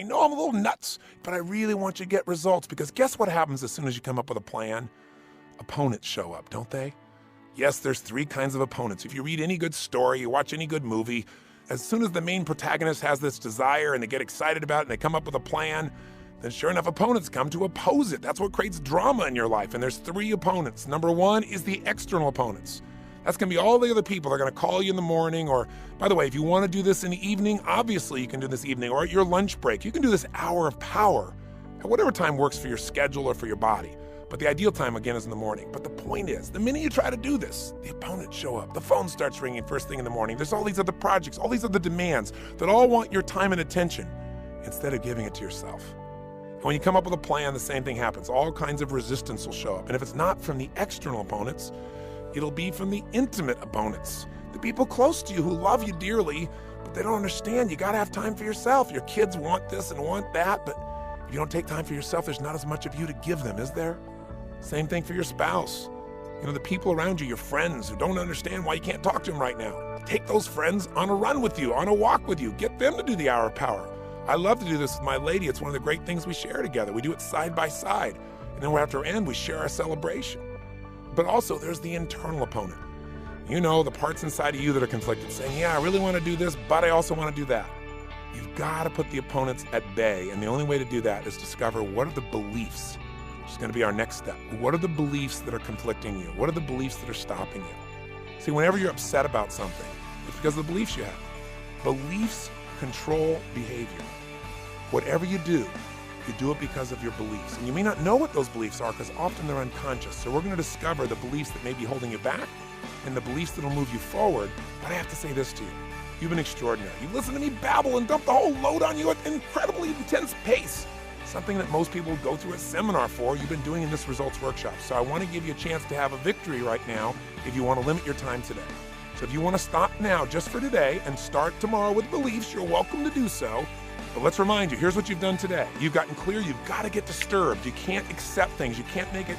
know I'm a little nuts, but I really want you to get results, because guess what happens as soon as you come up with a plan? Opponents show up, don't they? Yes, there's 3 kinds of opponents. If you read any good story, you watch any good movie, as soon as the main protagonist has this desire and they get excited about it and they come up with a plan, then sure enough, opponents come to oppose it. That's what creates drama in your life. And there's 3 opponents. Number 1 is the external opponents. That's going to be all the other people. They're going to call you in the morning, or, by the way, if you want to do this in the evening, obviously you can do this evening, or at your lunch break. You can do this hour of power at whatever time works for your schedule or for your body. But the ideal time, again, is in the morning. But the point is, the minute you try to do this, the opponents show up. The phone starts ringing first thing in the morning. There's all these other projects, all these other demands that all want your time and attention instead of giving it to yourself. And when you come up with a plan, the same thing happens. All kinds of resistance will show up. And if it's not from the external opponents, it'll be from the intimate opponents. The people close to you who love you dearly, but they don't understand. You gotta have time for yourself. Your kids want this and want that, but if you don't take time for yourself, there's not as much of you to give them, is there? Same thing for your spouse. You know, the people around you, your friends who don't understand why you can't talk to them right now. Take those friends on a run with you, on a walk with you. Get them to do the hour of power. I love to do this with my lady. It's one of the great things we share together. We do it side by side. And then after our end, we share our celebration. But also, there's the internal opponent. You know, the parts inside of you that are conflicted, saying, yeah, I really want to do this, but I also want to do that. You've got to put the opponents at bay. And the only way to do that is discover what are the beliefs. It's going to be our next step. What are the beliefs that are conflicting you? What are the beliefs that are stopping you? See, whenever you're upset about something, it's because of the beliefs you have. Beliefs control behavior. Whatever you do it because of your beliefs. And you may not know what those beliefs are, because often they're unconscious. So we're going to discover the beliefs that may be holding you back and the beliefs that will move you forward. But I have to say this to you. You've been extraordinary. You listen to me babble and dump the whole load on you at an incredibly intense pace. Something that most people go through a seminar for, you've been doing in this results workshop. So I want to give you a chance to have a victory right now if you want to limit your time today. So if you want to stop now just for today and start tomorrow with beliefs, you're welcome to do so. But let's remind you, here's what you've done today. You've gotten clear, you've got to get disturbed. You can't accept things, you can't make it,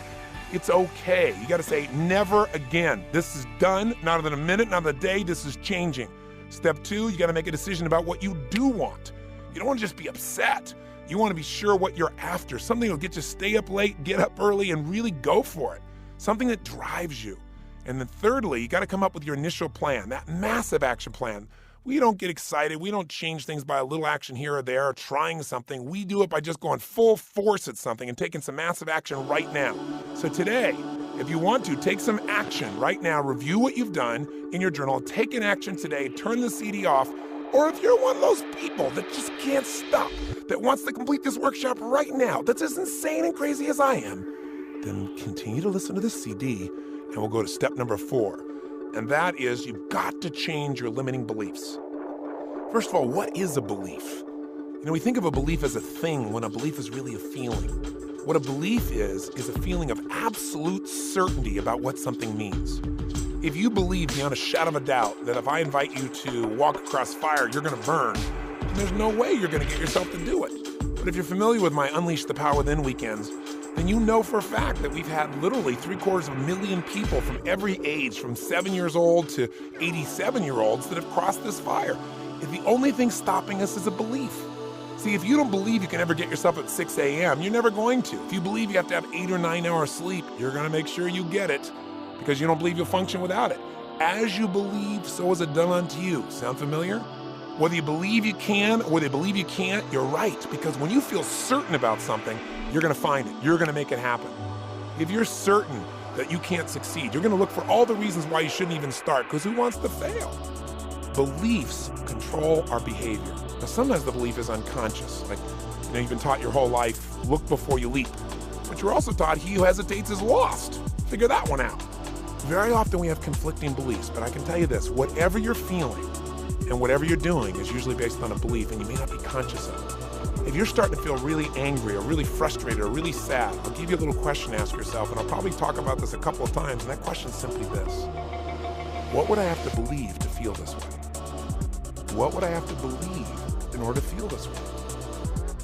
it's okay. You got to say, never again. This is done, not in a minute, not in a day, this is changing. Step 2, you got to make a decision about what you do want. You don't want to just be upset. You want to be sure what you're after. Something that'll get you to stay up late, get up early, and really go for it. Something that drives you. And then thirdly, you got to come up with your initial plan, that massive action plan. We don't get excited. We don't change things by a little action here or there or trying something. We do it by just going full force at something and taking some massive action right now. So today, if you want to, take some action right now. Review what you've done in your journal. Take an action today. Turn the CD off. Or if you're one of those people that just can't stop, that wants to complete this workshop right now, that's as insane and crazy as I am, then continue to listen to this CD, and we'll go to step number 4. And that is, you've got to change your limiting beliefs. First of all, what is a belief? You know, we think of a belief as a thing when a belief is really a feeling. What a belief is a feeling of absolute certainty about what something means. If you believe beyond a shadow of a doubt that if I invite you to walk across fire, you're going to burn, then there's no way you're going to get yourself to do it. But if you're familiar with my Unleash the Power Within weekends, then you know for a fact that we've had literally 750,000 people from every age, from 7 years old to 87-year-olds that have crossed this fire. If the only thing stopping us is a belief. See, if you don't believe you can ever get yourself at 6 a.m., you're never going to. If you believe you have to have 8 or 9 hours sleep, you're going to make sure you get it, because you don't believe you'll function without it. As you believe, so is it done unto you. Sound familiar? Whether you believe you can or whether you believe you can't, you're right. Because when you feel certain about something, you're going to find it. You're going to make it happen. If you're certain that you can't succeed, you're going to look for all the reasons why you shouldn't even start, because who wants to fail? Beliefs control our behavior. Now, sometimes the belief is unconscious. Like, you've been taught your whole life, look before you leap. But you're also taught he who hesitates is lost. Figure that one out. Very often we have conflicting beliefs, but I can tell you this, whatever you're feeling and whatever you're doing is usually based on a belief, and you may not be conscious of it. If you're starting to feel really angry or really frustrated or really sad, I'll give you a little question to ask yourself, and I'll probably talk about this a couple of times, and that question is simply this. What would I have to believe to feel this way? What would I have to believe in order to feel this way?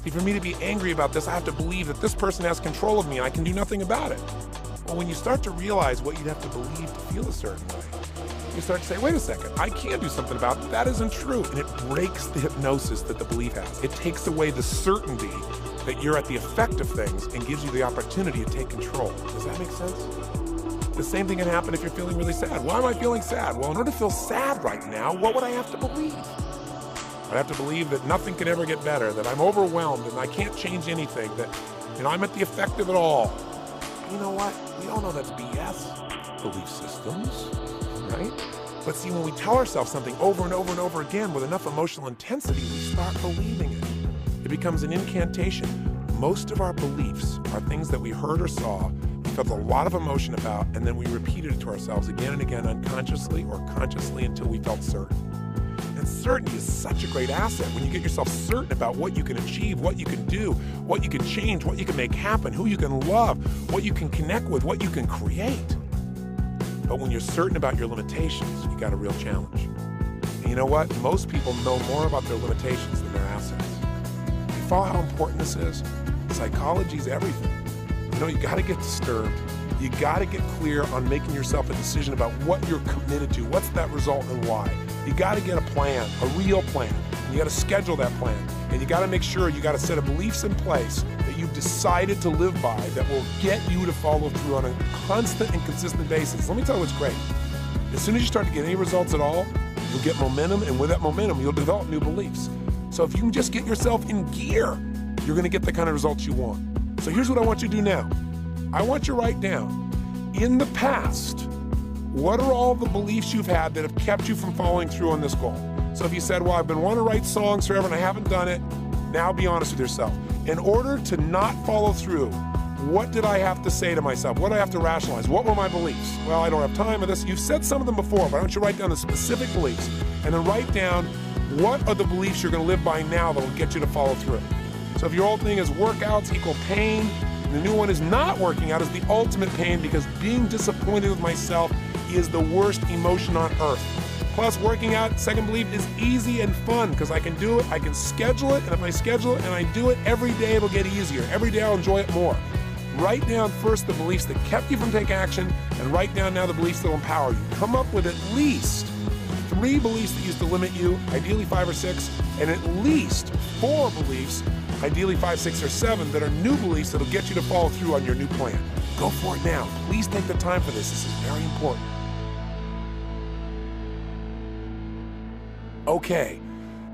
See, for me to be angry about this, I have to believe that this person has control of me and I can do nothing about it. Well, when you start to realize what you'd have to believe to feel a certain way, you start to say, wait a second, I can do something about it. That isn't true. And it breaks the hypnosis that the belief has. It takes away the certainty that you're at the effect of things and gives you the opportunity to take control. Does that make sense? The same thing can happen if you're feeling really sad. Why am I feeling sad? Well, in order to feel sad right now, what would I have to believe? I have to believe that nothing can ever get better, that I'm overwhelmed and I can't change anything, that I'm at the effect of it all. You know what? We all know that's BS. Belief systems, right? But see, when we tell ourselves something over and over and over again with enough emotional intensity, we start believing it. It becomes an incantation. Most of our beliefs are things that we heard or saw, we felt a lot of emotion about, and then we repeated it to ourselves again and again unconsciously or consciously until we felt certain. And certainty is such a great asset when you get yourself certain about what you can achieve, what you can do, what you can change, what you can make happen, who you can love, what you can connect with, what you can create. But when you're certain about your limitations, you got a real challenge. And you know what? Most people know more about their limitations than their assets. You follow how important this is? Psychology is everything. You got to get disturbed. You got to get clear on making yourself a decision about what you're committed to. What's that result and why? You got to get a plan, a real plan. You got to schedule that plan. And you got to make sure you got a set of beliefs in place that you've decided to live by that will get you to follow through on a constant and consistent basis. Let me tell you what's great. As soon as you start to get any results at all, you'll get momentum, and with that momentum, you'll develop new beliefs. So if you can just get yourself in gear, you're going to get the kind of results you want. So here's what I want you to do now. I want you to write down, in the past, what are all the beliefs you've had that have kept you from following through on this goal? So if you said, well, I've been wanting to write songs forever and I haven't done it, now be honest with yourself. In order to not follow through, what did I have to say to myself? What did I have to rationalize? What were my beliefs? Well, I don't have time for this. You've said some of them before, but I want you to write down the specific beliefs and then write down what are the beliefs you're going to live by now that will get you to follow through. So if your old thing is workouts equal pain, and the new one is not working out is the ultimate pain because being disappointed with myself is the worst emotion on earth. Plus, working out, second belief, is easy and fun because I can do it, I can schedule it, and if I schedule it and I do it every day, it'll get easier. Every day I'll enjoy it more. Write down first the beliefs that kept you from taking action, and write down now the beliefs that will empower you. Come up with at least 3 beliefs that used to limit you, ideally 5 or 6, and at least 4 beliefs, ideally 5, 6, or 7, that are new beliefs that'll get you to follow through on your new plan. Go for it now. Please take the time for this. This is very important. Okay,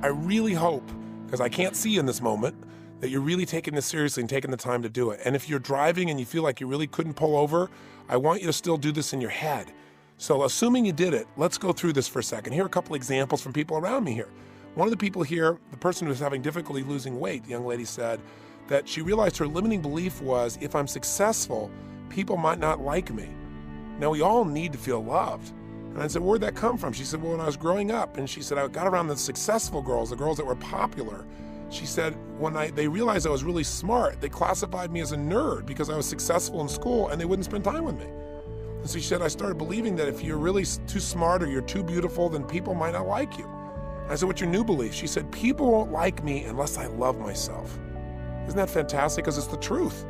I really hope, because I can't see you in this moment, that you're really taking this seriously and taking the time to do it. And if you're driving and you feel like you really couldn't pull over, I want you to still do this in your head. So assuming you did it, let's go through this for a second. Here are a couple examples from people around me here. One of the people here, the person who was having difficulty losing weight, the young lady said that she realized her limiting belief was, if I'm successful, people might not like me. Now, we all need to feel loved. And I said, where'd that come from? She said, well, when I was growing up, and she said, I got around the successful girls, the girls that were popular. She said, when they realized I was really smart, they classified me as a nerd because I was successful in school and they wouldn't spend time with me. And so she said, I started believing that if you're really too smart or you're too beautiful, then people might not like you. And I said, what's your new belief? She said, people won't like me unless I love myself. Isn't that fantastic? Because it's the truth.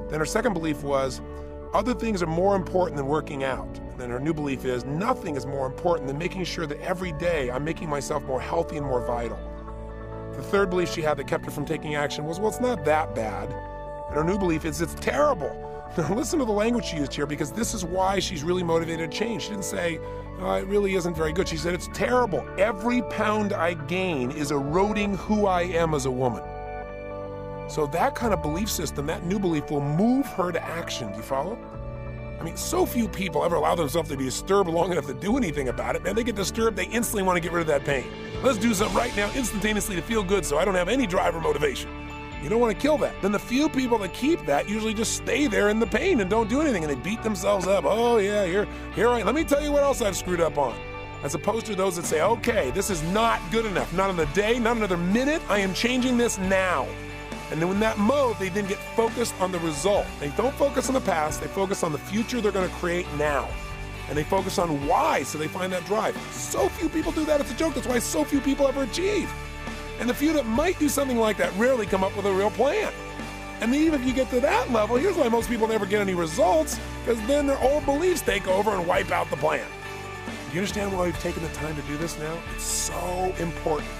Then her second belief was, other things are more important than working out. And then her new belief is, nothing is more important than making sure that every day I'm making myself more healthy and more vital. The third belief she had that kept her from taking action was, well, it's not that bad. And her new belief is, it's terrible. Now listen to the language she used here, because this is why she's really motivated to change. She didn't say, oh, it really isn't very good. She said, it's terrible. Every pound I gain is eroding who I am as a woman. So that kind of belief system, that new belief, will move her to action. Do you follow? I mean, so few people ever allow themselves to be disturbed long enough to do anything about it. Man, they get disturbed, they instantly want to get rid of that pain. Let's do something right now, instantaneously, to feel good so I don't have any drive or motivation. You don't want to kill that. Then the few people that keep that usually just stay there in the pain and don't do anything, and they beat themselves up. Oh yeah, here let me tell you what else I've screwed up on. As opposed to those that say, okay, this is not good enough. Not another day, not another minute. I am changing this now. And then in that mode, they then get focused on the result. They don't focus on the past, they focus on the future they're going to create now. And they focus on why, so they find that drive. So few people do that, it's a joke. That's why so few people ever achieve. And the few that might do something like that rarely come up with a real plan. And then even if you get to that level, here's why most people never get any results, because then their old beliefs take over and wipe out the plan. You understand why we've taken the time to do this now? It's so important.